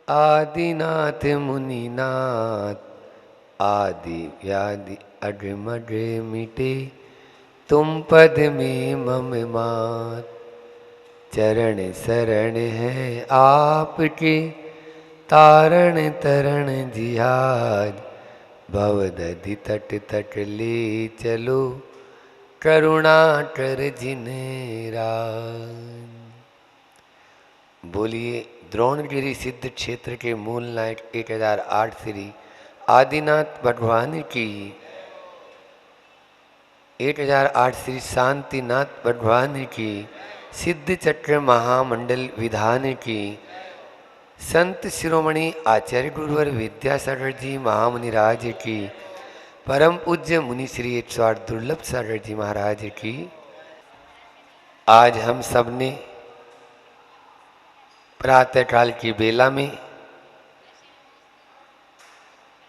आदिनाथ मुनिनाथ आदि व्याधि अड्र मड्र मिटे तुम पद में मम मात। चरण शरण है आपके तारण तरण जिहाज। भवदधि तट तट ले चलो करुणा कर जिन राज। बोलिए द्रोणगिरी सिद्ध क्षेत्र के मूल नायक 1008 श्री आदिनाथ भगवान की, 1008 श्री शांतिनाथ भगवान की, सिद्ध चक्र महामंडल विधान की, संत शिरोमणि आचार्य गुरुवर विद्यासागर जी महामुनिराज की, परम पूज्य मुनि श्री 108 दुर्लभ सागर जी महाराज की। आज हम सब ने प्रातःकाल की बेला में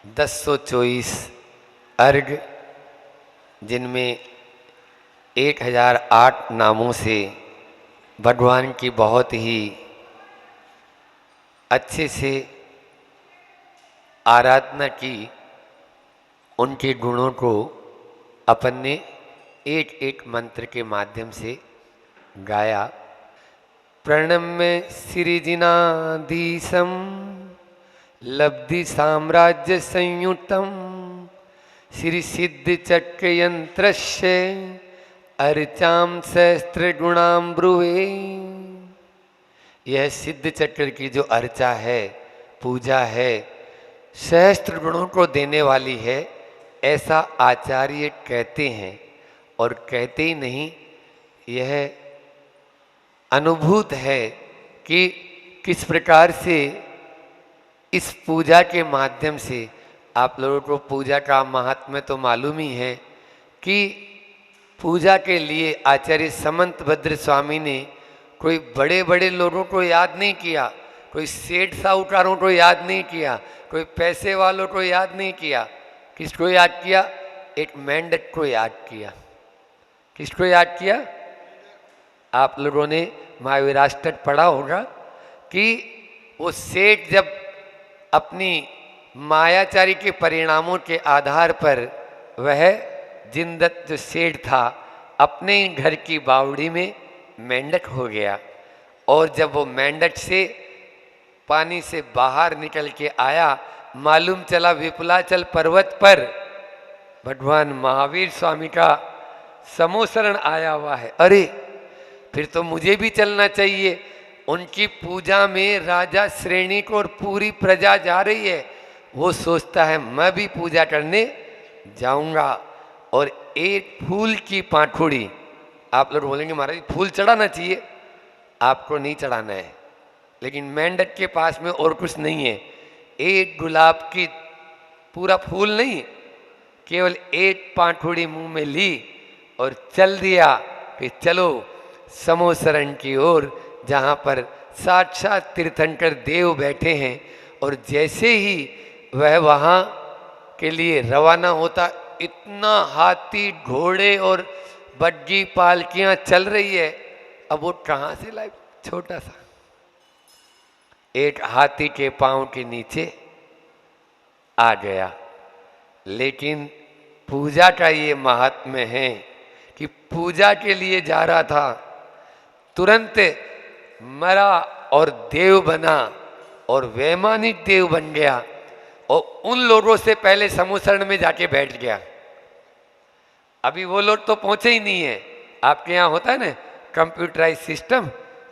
1024 अर्घ, जिनमें 1008 नामों से भगवान की बहुत ही अच्छे से आराधना की, उनके गुणों को अपन ने एक एक मंत्र के माध्यम से गाया। प्रणम्य सिरिजिनाधीशं लब्धि साम्राज्य संयुतम श्री सिद्ध चक्र यंत्रस्य अर्चाम सहस्त्र गुणाम ब्रुवे। यह सिद्ध चक्र की जो अर्चा है, पूजा है, सहस्त्र गुणों को देने वाली है, ऐसा आचार्य कहते हैं। और कहते ही नहीं, यह अनुभूत है कि किस प्रकार से इस पूजा के माध्यम से, आप लोगों को पूजा का महात्म्य तो मालूम ही है कि पूजा के लिए आचार्य समंत भद्र स्वामी ने कोई बड़े बड़े लोगों को याद नहीं किया, कोई सेठ साहूकारों को याद नहीं किया, कोई पैसे वालों को याद नहीं किया। किसको याद किया? एक मेंढक को याद किया। किसको याद किया? आप लोगों ने महावीराष्टक पढ़ा होगा कि वो सेठ जब अपनी मायाचारी के परिणामों के आधार पर वह जिनदत्त जो सेठ था, अपने ही घर की बावड़ी में मेंढक हो गया। और जब वो मेंढक से पानी से बाहर निकल के आया, मालूम चला विपुलाचल पर्वत पर भगवान महावीर स्वामी का समोसरण आया हुआ है। अरे फिर तो मुझे भी चलना चाहिए। उनकी पूजा में राजा श्रेणी को और पूरी प्रजा जा रही है, वो सोचता है मैं भी पूजा करने जाऊंगा। और एक फूल की पाखुड़ी, आप लोग बोलेंगे महाराज फूल चढ़ाना चाहिए, आपको नहीं चढ़ाना है, लेकिन मेंढक के पास में और कुछ नहीं है। एक गुलाब की पूरा फूल नहीं, केवल एक पाखुड़ी मुंह में ली और चल दिया कि चलो समोसरण की ओर, जहाँ पर साक्षात तीर्थंकर देव बैठे हैं। और जैसे ही वह वहाँ के लिए रवाना होता, इतना हाथी घोड़े और बग्गी पालकियाँ चल रही है। अब वो कहाँ से लाए? छोटा सा एक हाथी के पांव के नीचे आ गया। लेकिन पूजा का ये महात्म्य है कि पूजा के लिए जा रहा था, तुरंत मरा और देव बना और वैमानिक देव बन गया। और उन लोगों से पहले समोसरण में जाके बैठ गया। अभी वो लोग तो पहुंचे ही नहीं है। आपके यहाँ होता है ना कंप्यूटराइज सिस्टम,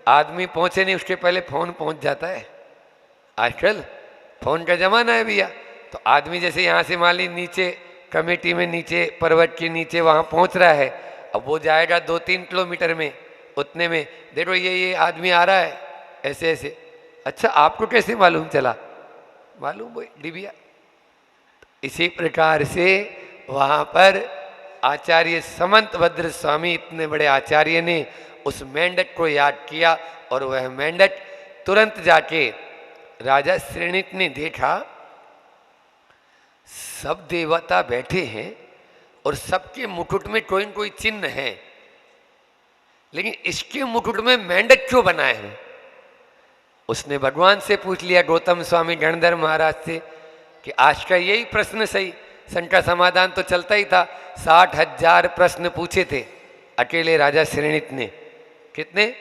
आदमी पहुंचे नहीं उसके पहले फोन पहुंच जाता है। आजकल फोन का जमाना है भैया। तो आदमी जैसे यहाँ से मान ली नीचे कमेटी में, नीचे पर्वत के नीचे वहाँ पहुँच रहा है। अब वो जाएगा 2-3 किलोमीटर में, उतने में देखो ये आदमी आ रहा है ऐसे ऐसे। अच्छा आपको कैसे मालूम चला? मालूम वो डिबिया। इसी प्रकार से वहाँ पर आचार्य समंत भद्र स्वामी, इतने बड़े आचार्य ने उस मेंढक को याद किया। और वह मेंढक तुरंत जाके राजा श्रेणित ने देखा, सब देवता बैठे हैं और सबके मुकुट में कोई न कोई चिन्ह है, लेकिन इसके मुकुट में मेंढक क्यों बनाए हैं? उसने भगवान से पूछ लिया, गौतम स्वामी गणधर महाराज से, कि आज का यही प्रश्न सही। शंका समाधान तो चलता ही था। 60,000 प्रश्न पूछे थे अकेले राजा श्रेणित ने। कितने?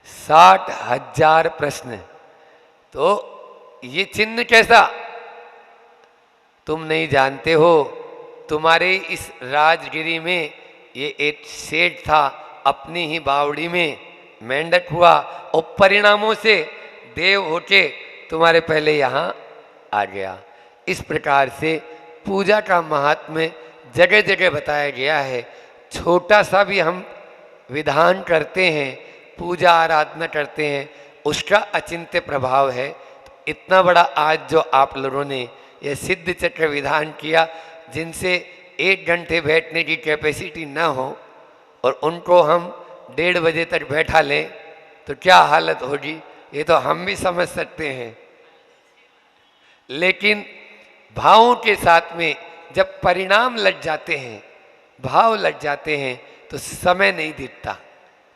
60,000 प्रश्न। तो ये चिन्ह कैसा? तुम नहीं जानते हो, तुम्हारे इस राजगिरी में ये एक सेठ था, अपनी ही बावड़ी में मेंढक हुआ और परिणामों से देव होके तुम्हारे पहले यहाँ आ गया। इस प्रकार से पूजा का महात्म्य जगह जगह बताया गया है। छोटा सा भी हम विधान करते हैं, पूजा आराधना करते हैं, उसका अचिंत्य प्रभाव है। तो इतना बड़ा आज जो आप लोगों ने यह सिद्ध चक्र विधान किया, जिनसे 1 घंटे बैठने की कैपेसिटी ना हो और उनको हम 1:30 बजे तक बैठा लें तो क्या हालत होगी, ये तो हम भी समझ सकते हैं। लेकिन भावों के साथ में जब परिणाम लग जाते हैं, भाव लग जाते हैं, तो समय नहीं दिखता,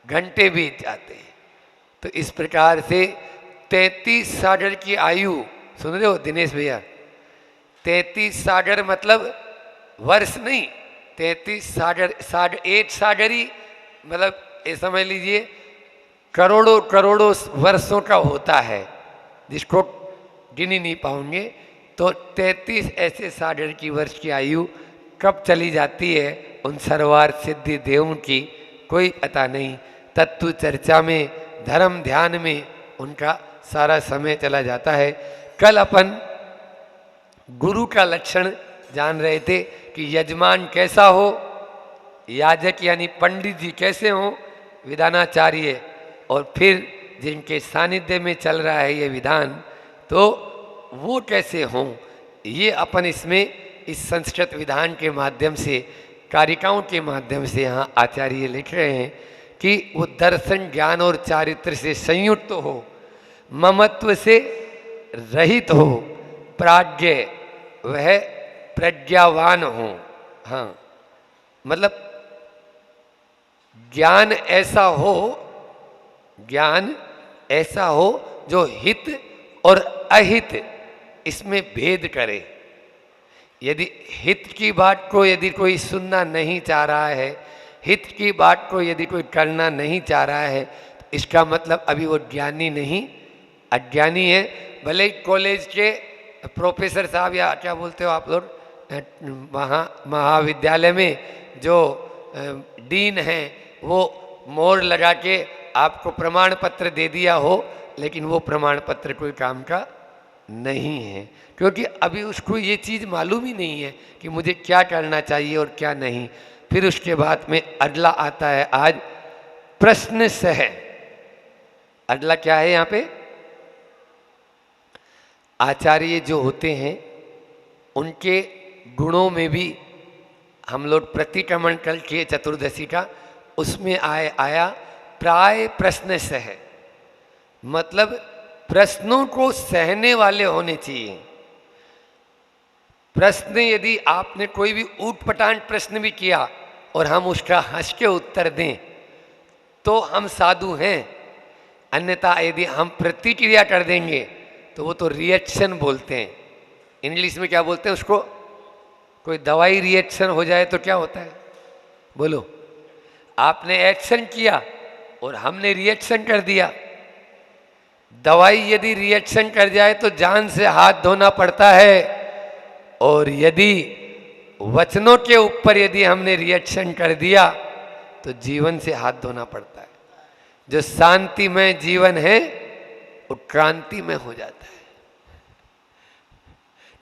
घंटे बीत जाते हैं। तो इस प्रकार से 33 सागर की आयु, सुन रहे हो दिनेश भैया? 33 सागर मतलब वर्ष नहीं, 33 सागर एक सागरी मतलब ये समझ लीजिए करोड़ों करोड़ों वर्षों का होता है, जिसको गिन ही नहीं पाओगे। तो 33 ऐसे सागर की वर्ष की आयु कब चली जाती है उन सर्वार्थ सिद्धि देवों की, कोई पता नहीं। तत्व चर्चा में, धर्म ध्यान में उनका सारा समय चला जाता है। कल अपन गुरु का लक्षण जान रहे थे कि यजमान कैसा हो, याजक यानी पंडित जी कैसे हो, विधानाचार्य, और फिर जिनके सानिध्य में चल रहा है ये विधान, तो वो कैसे हों, ये अपन इसमें इस संस्कृत विधान के माध्यम से, कारिकाओं के माध्यम से यहाँ आचार्य लिख रहे हैं कि वो दर्शन ज्ञान और चारित्र से संयुक्त हो, ममत्व से रहित हो, प्राज्ञ वह प्रज्ञावान हो। हाँ, मतलब ज्ञान ऐसा हो जो हित और अहित इसमें भेद करे। यदि हित की बात को यदि कोई सुनना नहीं चाह रहा है, हित की बात को यदि कोई करना नहीं चाह रहा है, तो इसका मतलब अभी वो ज्ञानी नहीं, अज्ञानी है। भले ही कॉलेज के प्रोफेसर साहब या क्या बोलते हो आप लोग, महाविद्यालय में जो डीन हैं, वो मोहर लगा के आपको प्रमाण पत्र दे दिया हो, लेकिन वो प्रमाण पत्र कोई काम का नहीं है, क्योंकि अभी उसको ये चीज़ मालूम ही नहीं है कि मुझे क्या करना चाहिए और क्या नहीं। फिर उसके बाद में अगला आता है आज प्रश्न सह। अगला क्या है यहाँ पे? आचार्य जो होते हैं उनके गुणों में भी हम लोग प्रतिक्रमण कल किए चतुर्दशी का, उसमें आया प्राय प्रश्न सह, मतलब प्रश्नों को सहने वाले होने चाहिए। प्रश्न यदि आपने कोई भी ऊटपटांग प्रश्न भी किया और हम उसका हंस के उत्तर दें तो हम साधु हैं, अन्यथा यदि हम प्रतिक्रिया कर देंगे तो वो तो रिएक्शन बोलते हैं। इंग्लिश में क्या बोलते हैं उसको? कोई दवाई रिएक्शन हो जाए तो क्या होता है, बोलो? आपने एक्शन किया और हमने रिएक्शन कर दिया। दवाई यदि रिएक्शन कर जाए तो जान से हाथ धोना पड़ता है, और यदि वचनों के ऊपर यदि हमने रिएक्शन कर दिया तो जीवन से हाथ धोना पड़ता है। जो शांति में जीवन है वो क्रांति में हो जाता है।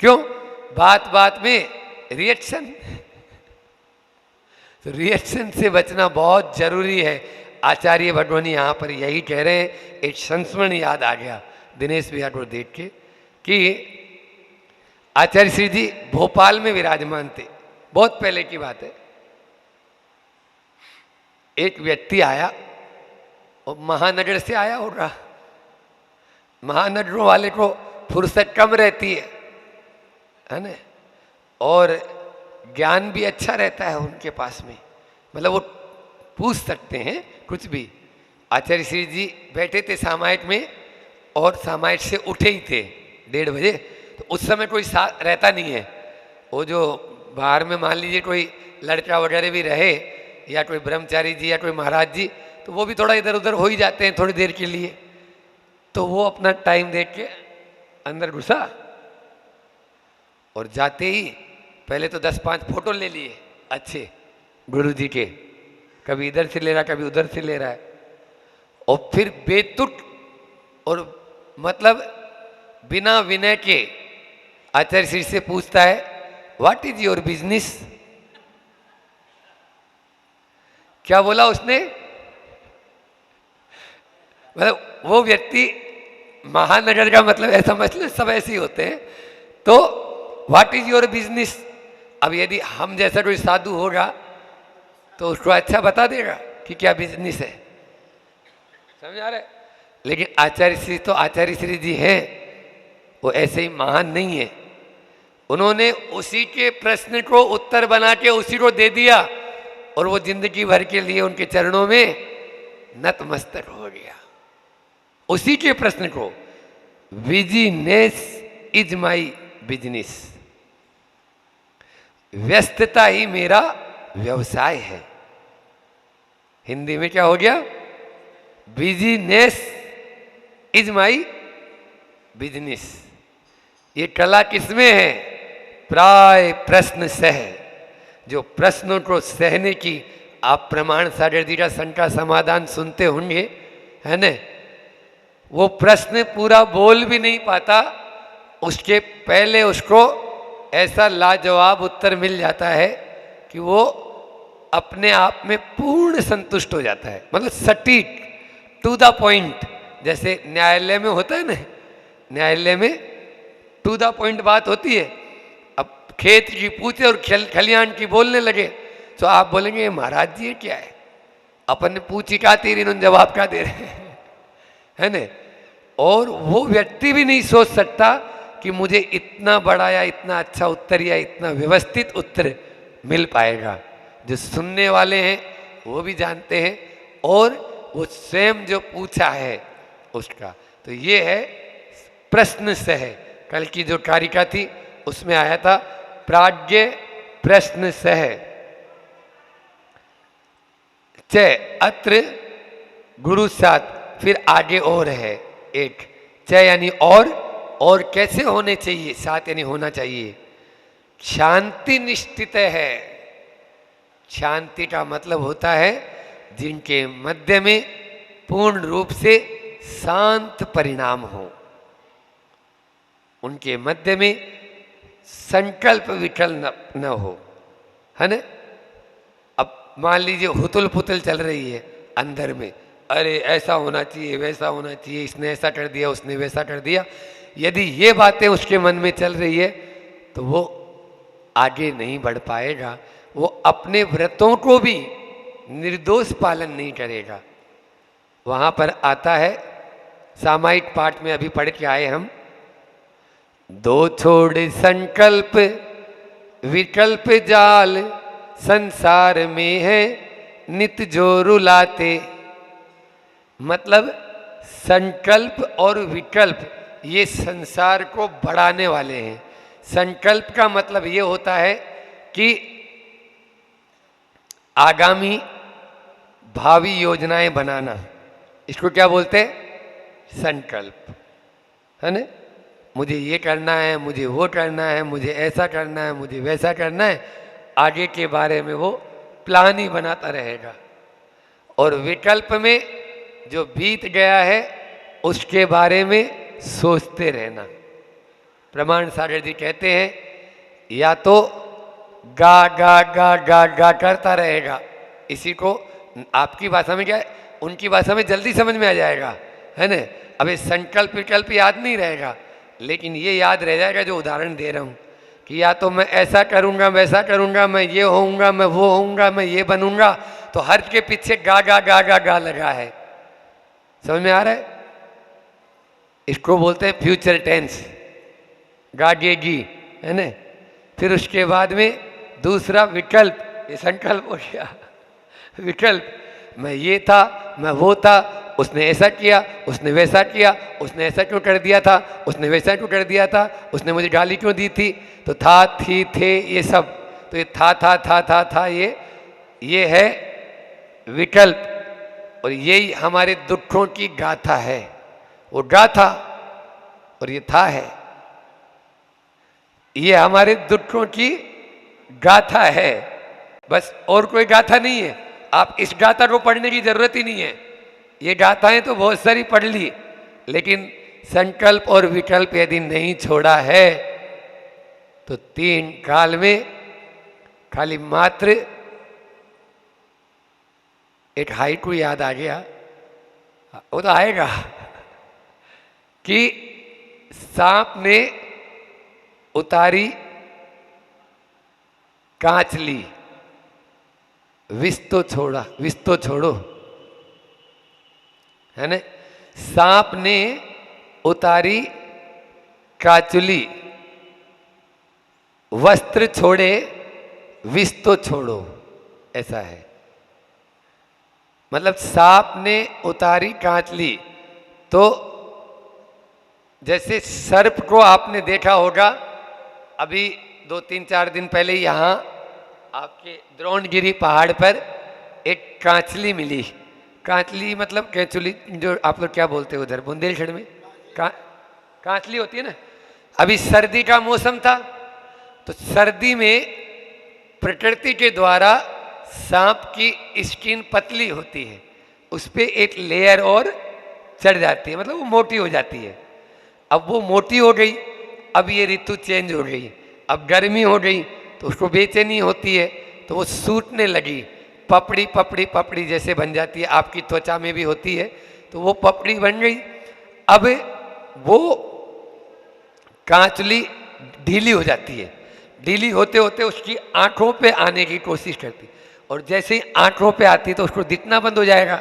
क्यों? बात बात में रिएक्शन। तो रिएक्शन से बचना बहुत जरूरी है। आचार्य भगवानी यहाँ पर यही कह रहे हैं। एक संस्मरण याद आ गया दिनेश भैया को देख के कि आचार्य श्री जी भोपाल में विराजमान थे, बहुत पहले की बात है। एक व्यक्ति आया और महानगर से आया होगा, महानगरों वाले को फुर्सत कम रहती है ना, और ज्ञान भी अच्छा रहता है उनके पास में, मतलब वो पूछ सकते हैं कुछ भी। आचार्य श्री जी बैठे थे सामायिक में और सामायिक से उठे ही थे 1:30 बजे। तो उस समय कोई साथ रहता नहीं है। वो जो बाहर में मान लीजिए कोई लड़का वगैरह भी रहे या कोई ब्रह्मचारी जी या कोई महाराज जी, तो वो भी थोड़ा इधर उधर हो ही जाते हैं थोड़ी देर के लिए। तो वो अपना टाइम देख के अंदर घुसा और जाते ही पहले तो 10-5 फोटो ले लिए अच्छे गुरु जी के, कभी इधर से ले रहा कभी उधर से ले रहा है। और फिर बेतुक और मतलब बिना विनय के आचार्य श्री से पूछता है, व्हाट इज योर बिजनेस? क्या बोला उसने? मतलब वो व्यक्ति महानगर का मतलब ऐसा मतलब सब ऐसे ही होते हैं। तो व्हाट इज योर बिजनेस? अब यदि हम जैसा कोई साधु होगा तो उसको अच्छा बता देगा कि क्या बिजनेस है, समझ आ रहा है? लेकिन आचार्य श्री तो आचार्य श्री जी हैं, वो ऐसे ही महान नहीं है। उन्होंने उसी के प्रश्न को उत्तर बना के उसी को दे दिया और वो जिंदगी भर के लिए उनके चरणों में नतमस्तक हो गया। उसी के प्रश्न को, बिजनेस इज माई बिजनेस, व्यस्तता ही मेरा व्यवसाय है। हिंदी में क्या हो गया? Business is my business. ये कला किसमें है? प्राय प्रश्न सह। जो प्रश्नों को सहने की आप प्रमाण सागर जी का शंका समाधान सुनते होंगे, है न? वो प्रश्न पूरा बोल भी नहीं पाता, उसके पहले उसको ऐसा लाजवाब उत्तर मिल जाता है कि वो अपने आप में पूर्ण संतुष्ट हो जाता है। मतलब सटीक, टू द पॉइंट। जैसे न्यायालय में होता है ना, न्यायालय में टू द पॉइंट बात होती है। अब खेत की पूछे और खलियान की बोलने लगे तो आप बोलेंगे महाराज जी ये क्या है, अपन ने पूछी का तीर, इन्होंने जवाब का दे रहे हैं, है न? और वो व्यक्ति भी नहीं सोच सकता कि मुझे इतना बड़ा या इतना अच्छा उत्तर या इतना व्यवस्थित उत्तर मिल पाएगा। जो सुनने वाले हैं वो भी जानते हैं और वो स्वयं जो पूछा है उसका। तो ये है प्रश्न सह। कल की जो कारिका थी उसमें आया था प्राज्ञ प्रश्न सह च अत्र गुरु साथ। फिर आगे और है एक, च यानी और कैसे होने चाहिए, साथ यानी होना चाहिए। शांति निश्चित है। शांति का मतलब होता है जिनके मध्य में पूर्ण रूप से शांत परिणाम हो, उनके मध्य में संकल्प विकल न हो, है ना? अब मान लीजिए हुतुल पुतल चल रही है अंदर में, अरे ऐसा होना चाहिए वैसा होना चाहिए, इसने ऐसा कर दिया उसने वैसा कर दिया। यदि ये बातें उसके मन में चल रही है तो वो आगे नहीं बढ़ पाएगा। वो अपने व्रतों को भी निर्दोष पालन नहीं करेगा। वहाँ पर आता है सामायिक पाठ में, अभी पढ़ के आए हम, दो छोड़ संकल्प विकल्प जाल संसार में है नित जो रुलाते। मतलब संकल्प और विकल्प ये संसार को बढ़ाने वाले हैं। संकल्प का मतलब ये होता है कि आगामी भावी योजनाएं बनाना, इसको क्या बोलते हैं? संकल्प, है ना? मुझे ये करना है, मुझे वो करना है, मुझे ऐसा करना है, मुझे वैसा करना है। आगे के बारे में वो प्लान ही बनाता रहेगा। और विकल्प में जो बीत गया है उसके बारे में सोचते रहना। प्रमाण सागर जी कहते हैं या तो गा गा गा गा गा करता रहेगा, इसी को आपकी भाषा में क्या है, उनकी भाषा में जल्दी समझ में आ जाएगा, है ना? अब ये संकल्प विकल्प याद नहीं रहेगा, लेकिन ये याद रह जाएगा जो उदाहरण दे रहा हूँ कि या तो मैं ऐसा करूँगा वैसा करूँगा, मैं ये होऊंगा मैं वो होऊंगा, मैं ये बनूंगा। तो हर के पीछे गा गा गा गा गा लगा है। समझ में आ रहा है? इसको बोलते हैं फ्यूचर टेंस, गागेगी, है ना? फिर उसके बाद में दूसरा विकल्प, ये संकल्प हो गया। विकल्प, मैं ये था, मैं वो था, उसने ऐसा किया, उसने वैसा किया, उसने ऐसा क्यों कर दिया था, उसने वैसा क्यों कर दिया था, उसने मुझे गाली क्यों दी थी। तो था, थी, थे, ये सब, तो ये था ये है विकल्प, और यही हमारे दुखों की गाथा है। वो गाथा और ये था है, ये हमारे दुखों की गाथा है, बस और कोई गाथा नहीं है। आप इस गाथा को पढ़ने की जरूरत ही नहीं है। ये गाथाएं तो बहुत सारी पढ़ ली, लेकिन संकल्प और विकल्प यदि नहीं छोड़ा है तो 3 काल में खाली मात्र एक हाइकू याद आ गया, वो तो आएगा, कि सांप ने उतारी कांचली, विष तो छोड़ो, है ना। सांप ने उतारी काचुली, वस्त्र छोड़े विष तो छोड़ो, ऐसा है। मतलब सांप ने उतारी कांचली, तो जैसे सर्प को आपने देखा होगा, अभी 2-3-4 दिन पहले यहाँ आपके द्रोणगिरी पहाड़ पर एक कांचली मिली। कांचली मतलब कैचुली, जो आप लोग क्या बोलते हो उधर बुंदेलखंड में, कांचली होती है ना। अभी सर्दी का मौसम था, तो सर्दी में प्रकृति के द्वारा सांप की स्किन पतली होती है, उस पर एक लेयर और चढ़ जाती है, मतलब वो मोटी हो जाती है। अब वो मोटी हो गई, अब ये ऋतु चेंज हो गई, अब गर्मी हो गई, तो उसको बेचैनी होती है, तो वो सूटने लगी, पपड़ी पपड़ी पपड़ी जैसे बन जाती है, आपकी त्वचा में भी होती है, तो वो पपड़ी बन गई। अब वो कांचली ढीली हो जाती है, ढीली होते होते उसकी आंखों पे आने की कोशिश करती, और जैसे ही आंखों पे आती तो उसको दिखना बंद हो जाएगा।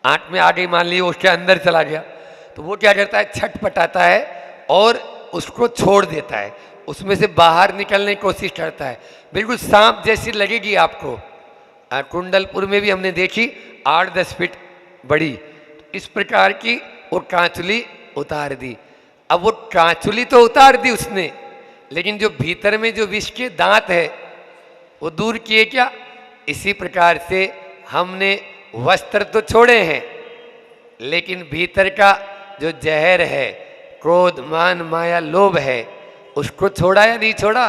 आंख में आ गई, मान ली उसके अंदर चला गया, तो वो क्या करता है, छटपटाता है और उसको छोड़ देता है, उसमें से बाहर निकलने की कोशिश करता है। बिल्कुल सांप जैसी लगेगी आपको। कुंडलपुर में भी हमने देखी 8-10 फीट बड़ी, इस प्रकार की वो कांचुली उतार दी। अब वो कांचुली तो उतार दी उसने, लेकिन जो भीतर में जो विष के दांत है वो दूर किए क्या। इसी प्रकार से हमने वस्त्र तो छोड़े हैं, लेकिन भीतर का जो जहर है, क्रोध मान माया लोभ है, उसको छोड़ा या नहीं छोड़ा।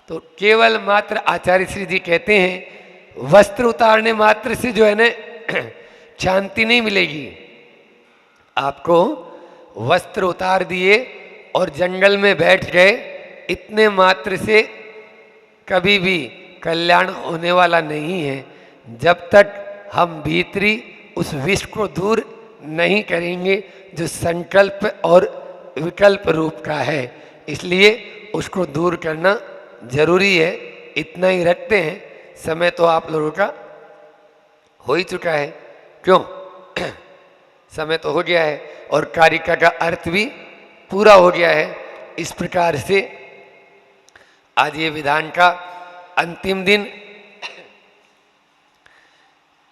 तो केवल मात्र आचार्य श्री जी कहते हैं वस्त्र उतारने मात्र से जो है ना शांति नहीं मिलेगी। आपको वस्त्र उतार दिए और जंगल में बैठ गए, इतने मात्र से कभी भी कल्याण होने वाला नहीं है, जब तक हम भीतरी उस विष को दूर नहीं करेंगे जो संकल्प और विकल्प रूप का है। इसलिए उसको दूर करना जरूरी है। इतना ही रखते हैं, समय तो आप लोगों का हो ही चुका है, क्यों समय तो हो गया है और कारिका का अर्थ भी पूरा हो गया है। इस प्रकार से आज ये विधान का अंतिम दिन।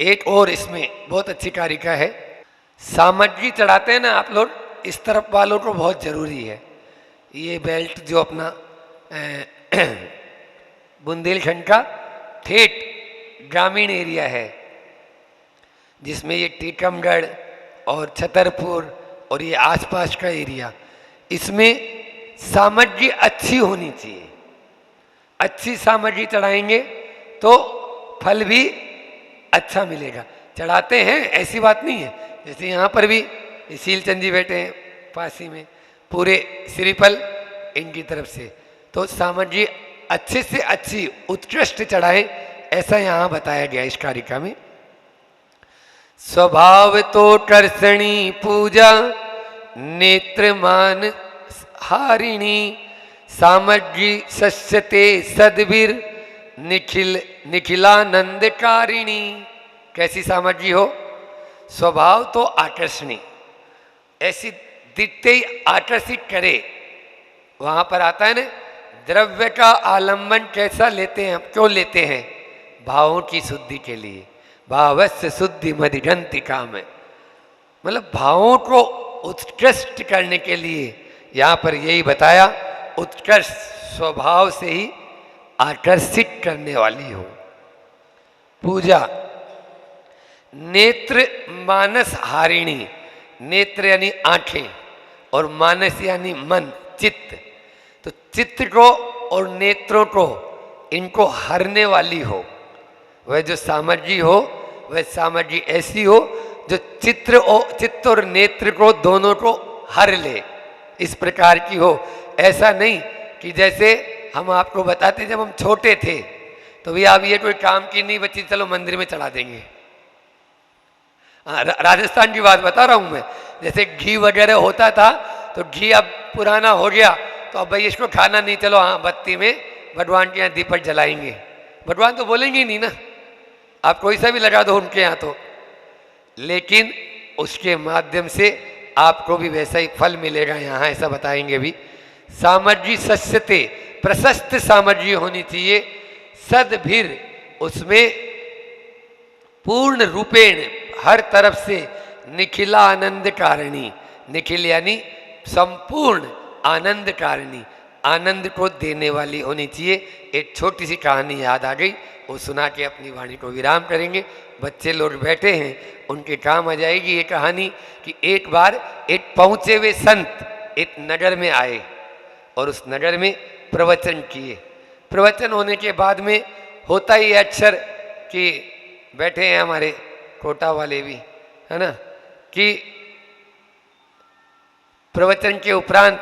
एक और इसमें बहुत अच्छी कारिका है, सामग्री चढ़ाते हैं ना आप लोग, इस तरफ वालों को बहुत जरूरी है। ये बेल्ट जो अपना बुंदेलखंड का ठेठ ग्रामीण एरिया है, जिसमें ये टीकमगढ़ और छतरपुर और ये आसपास का एरिया, इसमें सामग्री अच्छी होनी चाहिए। अच्छी सामग्री चढ़ाएंगे तो फल भी अच्छा मिलेगा। चढ़ाते हैं, ऐसी बात नहीं है। जैसे यहाँ पर भी शीलचंद जी बैठे हैं पासी में, पूरे श्रीफल इनकी तरफ से, तो सामग्री अच्छे से अच्छी उत्कृष्ट चढ़ाएं, ऐसा यहाँ बताया गया इस कारिका में। स्वभाव तो कर्षणी पूजा नेत्रमान हारिणी, सामग्री सस्यते सदबीर निखिलानंदकारिणी। कैसी सामग्री हो, स्वभाव तो आकर्षणी, ऐसी दिखते ही आकर्षित करे। वहां पर आता है ना, द्रव्य का आलंबन कैसा लेते हैं, क्यों लेते हैं, भावों की शुद्धि के लिए। भावस्य शुद्धि मदिगंति काम है। मतलब भावों को उत्कृष्ट करने के लिए यहाँ पर यही बताया, उत्कृष्ट स्वभाव से ही आकर्षित करने वाली हो। पूजा नेत्र मानस हारिणी, नेत्र यानी आंखें और मानस यानी मन, चित्त। तो चित्त को और नेत्रों को, इनको हरने वाली हो। वह जो सामग्री हो, वह सामग्री ऐसी हो जो चित्त और नेत्र को दोनों को हर ले, इस प्रकार की हो। ऐसा नहीं कि जैसे हम आपको बताते, जब हम छोटे थे तो भैया अब ये कोई काम की नहीं बच्ची, चलो मंदिर में चढ़ा देंगे। राजस्थान की बात बता रहा हूं मैं। जैसे घी वगैरह होता था, तो घी अब पुराना हो गया, तो अब भाई इसको खाना नहीं, चलो हाँ बत्ती में भगवान के यहाँ दीपक जलाएंगे। भगवान तो बोलेंगे ही नहीं ना, आप कोई सा भी लगा दो उनके यहाँ तो। लेकिन उसके माध्यम से आपको भी वैसा ही फल मिलेगा यहाँ, ऐसा बताएंगे भी। सामग्री सस्यते, प्रशस्त सामग्री होनी चाहिए। सदभिर, उसमें पूर्ण रूपेण, हर तरफ से निखिला आनंद कारिणी, निखिल यानी संपूर्ण आनंद कारिणी, आनंद को देने वाली होनी चाहिए। एक छोटी सी कहानी याद आ गई, वो सुना के अपनी वाणी को विराम करेंगे। बच्चे लोग बैठे हैं, उनके काम आ जाएगी ये कहानी कि एक बार एक पहुँचे हुए संत एक नगर में आए और उस नगर में प्रवचन किए। प्रवचन होने के बाद में होता ही अक्षर कि बैठे हैं हमारे कोटा वाले भी, है ना, कि प्रवचन के उपरांत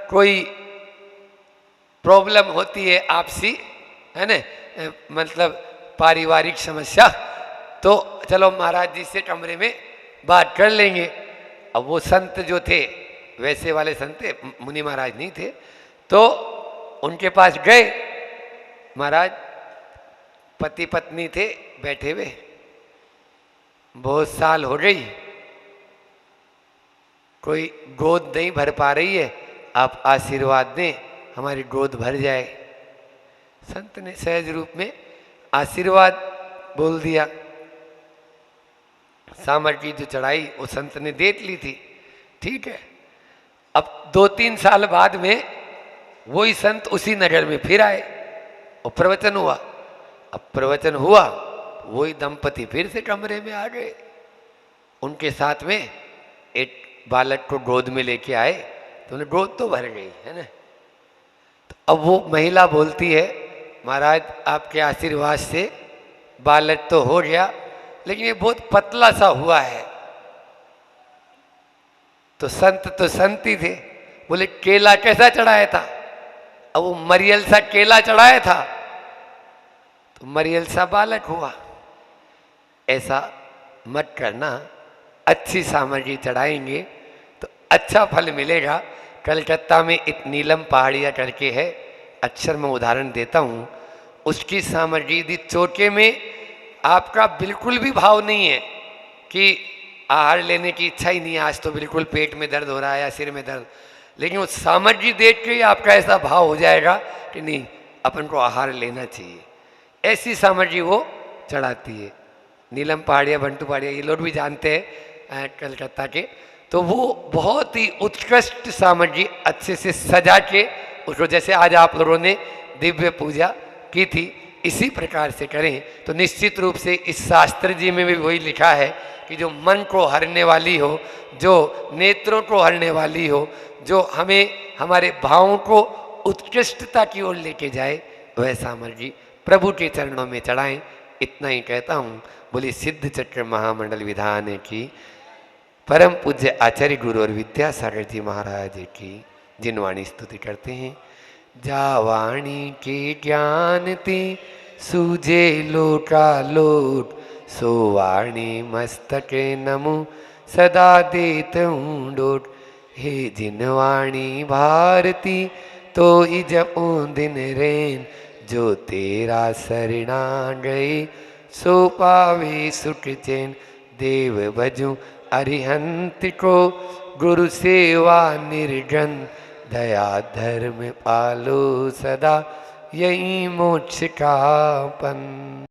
कोई प्रॉब्लम होती है आपसी, है ना, मतलब पारिवारिक समस्या, तो चलो महाराज जी से कमरे में बात कर लेंगे। अब वो संत जो थे, वैसे वाले संत थे, मुनि महाराज नहीं थे, तो उनके पास गए। महाराज पति पत्नी थे बैठे हुए, बहुत साल हो गई, कोई गोद नहीं भर पा रही है, आप आशीर्वाद दें हमारी गोद भर जाए। संत ने सहज रूप में आशीर्वाद बोल दिया। सामग्री जो चढ़ाई वो संत ने दे ली थी, ठीक है। अब 2-3 साल बाद में वही संत उसी नगर में फिर आए और प्रवचन हुआ। अब प्रवचन हुआ, वही दंपति फिर से कमरे में आ गए। उनके साथ में एक बालक को गोद में लेके आए, तो उन्हें गोद तो भर गई, है ना। तो अब वो महिला बोलती है, महाराज आपके आशीर्वाद से बालक तो हो गया, लेकिन ये बहुत पतला सा हुआ है। तो संत ही थे, बोले केला कैसा चढ़ाया था? अब वो मरियल सा केला चढ़ाया था, तो मरियल सा बालक हुआ। ऐसा मत करना, अच्छी सामग्री चढ़ाएंगे तो अच्छा फल मिलेगा। कलकत्ता में एक नीलम पहाड़िया करके है, अक्षर मैं उदाहरण देता हूँ, उसकी सामग्री यदि चोटे में आपका बिल्कुल भी भाव नहीं है कि आहार लेने की इच्छा ही नहीं है, आज तो बिल्कुल पेट में दर्द हो रहा है या सिर में दर्द, लेकिन वो सामग्री देख के ही आपका ऐसा भाव हो जाएगा कि नहीं अपन को आहार लेना चाहिए, ऐसी सामग्री वो चढ़ाती है। नीलम पहाड़िया, बंटू पहाड़िया, ये लोग भी जानते हैं कलकत्ता के। तो वो बहुत ही उत्कृष्ट सामग्री अच्छे से सजा के उसको, जैसे आज आप लोगों ने दिव्य पूजा की थी, इसी प्रकार से करें तो निश्चित रूप से इस शास्त्र जी में भी वही लिखा है कि जो मन को हरने वाली हो, जो नेत्रों को हरने वाली हो, जो हमें हमारे भावों को उत्कृष्टता की ओर लेके जाए, वह सामग्री प्रभु के चरणों में चढ़ाएं। इतना ही कहता हूँ। बोली सिद्ध चक्र महामंडल विधान की, परम पूज्य आचार्य गुरु और विद्यासागर जी महाराज की जिनवाणी स्तुति करते हैं। जा वाणी के ज्ञानती सूझे लोटा लोट, सो वाणी मस्तके नमो सदा देत हूँ डोट। हे जिनवाणी भारती तो ही जपूं दिन रैन, जो तेरा शरणा गए सो पावे सुख चैन। देव भजूं अरिहंत को गुरु सेवा निर्जन, दया धर्म पालो सदा यही मोक्ष का पन।